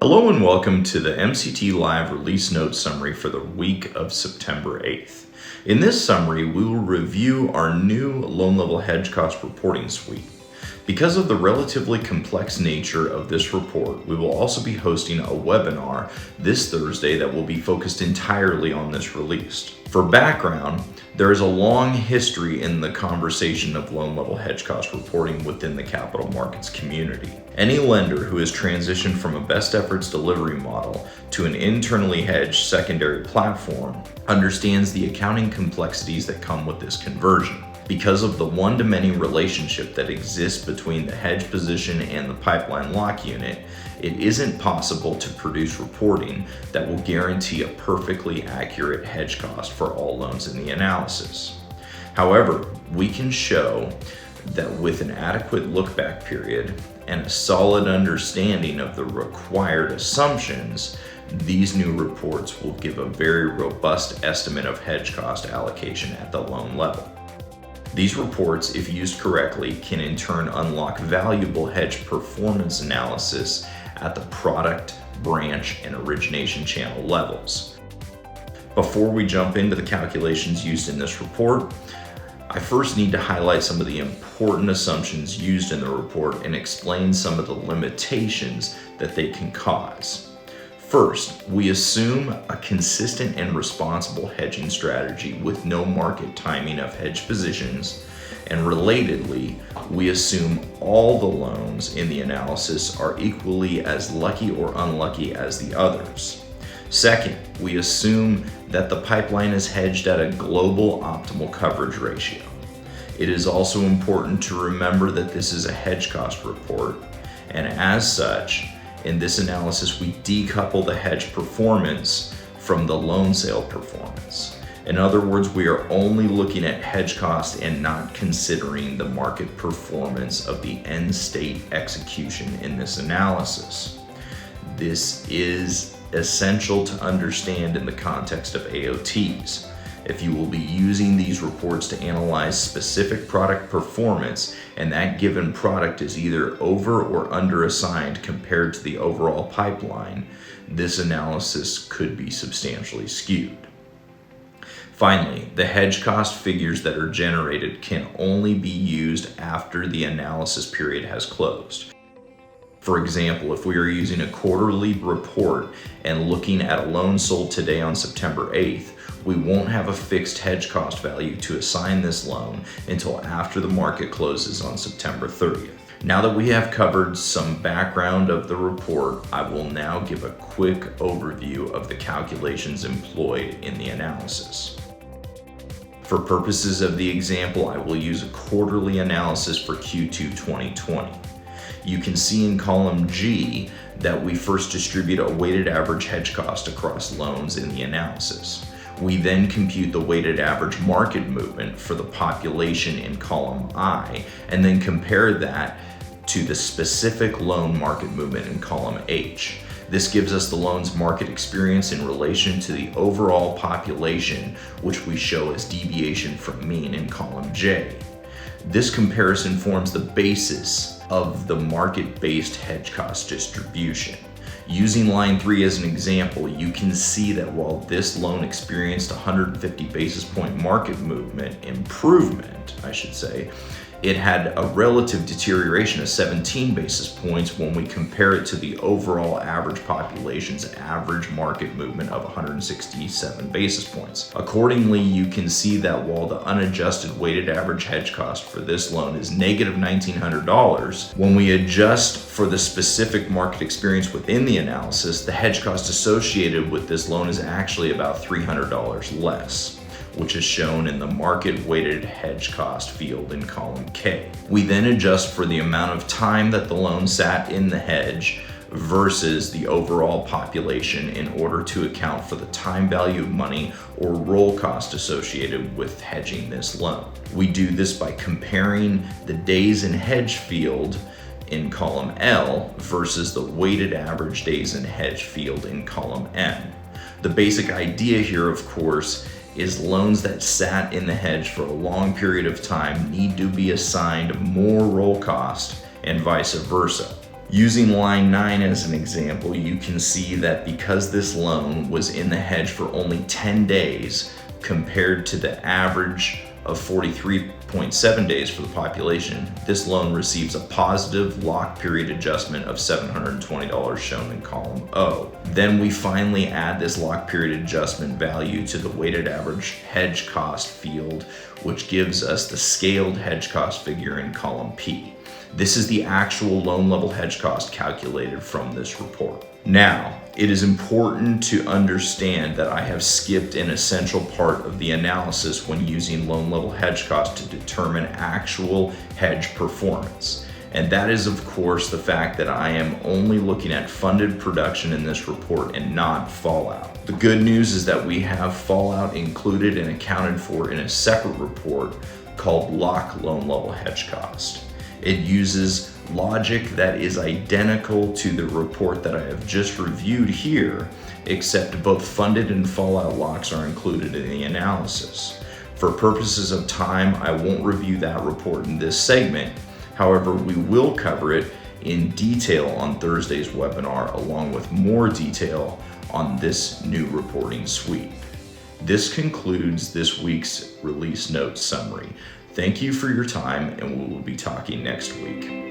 Hello and welcome to the MCTlive release note summary for the week of September 8th. In this summary, we will review our new loan level hedge cost reporting suite. Because of the relatively complex nature of this report, we will also be hosting a webinar this Thursday that will be focused entirely on this release. For background, there is a long history in the conversation of loan level hedge cost reporting within the capital markets community. Any lender who has transitioned from a best efforts delivery model to an internally hedged secondary platform understands the accounting complexities that come with this conversion. Because of the one-to-many relationship that exists between the hedge position and the pipeline lock unit, it isn't possible to produce reporting that will guarantee a perfectly accurate hedge cost for all loans in the analysis. However, we can show that with an adequate look-back period and a solid understanding of the required assumptions, these new reports will give a very robust estimate of hedge cost allocation at the loan level. These reports, if used correctly, can in turn unlock valuable hedge performance analysis at the product, branch, and origination channel levels. Before we jump into the calculations used in this report, I first need to highlight some of the important assumptions used in the report and explain some of the limitations that they can cause. First, we assume a consistent and responsible hedging strategy with no market timing of hedge positions, and relatedly, we assume all the loans in the analysis are equally as lucky or unlucky as the others. Second, we assume that the pipeline is hedged at a global optimal coverage ratio. It is also important to remember that this is a hedge cost report, and as such, in this analysis, we decouple the hedge performance from the loan sale performance. In other words, we are only looking at hedge cost and not considering the market performance of the end state execution in this analysis. This is essential to understand in the context of AOTs. If you will be using these reports to analyze specific product performance and that given product is either over or under assigned compared to the overall pipeline, this analysis could be substantially skewed. Finally, the hedge cost figures that are generated can only be used after the analysis period has closed. For example, if we are using a quarterly report and looking at a loan sold today on September 8th, we won't have a fixed hedge cost value to assign this loan until after the market closes on September 30th. Now that we have covered some background of the report, I will now give a quick overview of the calculations employed in the analysis. For purposes of the example, I will use a quarterly analysis for Q2 2020. You can see in column G that we first distribute a weighted average hedge cost across loans in the analysis. We then compute the weighted average market movement for the population in column I, and then compare that to the specific loan market movement in column H. This gives us the loan's market experience in relation to the overall population, which we show as deviation from mean in column J. This comparison forms the basis of the market-based hedge cost distribution. Using line 3 as an example, you can see that while this loan experienced 150 basis point market movement improvement, it had a relative deterioration of 17 basis points when we compare it to the overall average population's average market movement of 167 basis points. Accordingly, you can see that while the unadjusted weighted average hedge cost for this loan is negative $1,900, when we adjust for the specific market experience within the analysis, the hedge cost associated with this loan is actually about $300 less, which is shown in the market weighted hedge cost field in column K. We then adjust for the amount of time that the loan sat in the hedge versus the overall population in order to account for the time value of money or roll cost associated with hedging this loan. We do this by comparing the days in hedge field in column L versus the weighted average days in hedge field in column M. The basic idea here, of course, is loans that sat in the hedge for a long period of time need to be assigned more roll cost and vice versa. Using line 9 as an example, you can see that because this loan was in the hedge for only 10 days compared to the average of 43.7 days for the population, this loan receives a positive lock period adjustment of $720 shown in column O. Then we finally add this lock period adjustment value to the weighted average hedge cost field, which gives us the scaled hedge cost figure in column P. This is the actual loan level hedge cost calculated from this report. Now, it is important to understand that I have skipped an essential part of the analysis when using loan level hedge cost to determine actual hedge performance. And that is, of course, the fact that I am only looking at funded production in this report and not fallout. The good news is that we have fallout included and accounted for in a separate report called lock loan level hedge cost. It uses logic that is identical to the report that I have just reviewed here, except both funded and fallout locks are included in the analysis. For purposes of time, I won't review that report in this segment. However, we will cover it in detail on Thursday's webinar, along with more detail on this new reporting suite. This concludes this week's release notes summary. Thank you for your time, and we will be talking next week.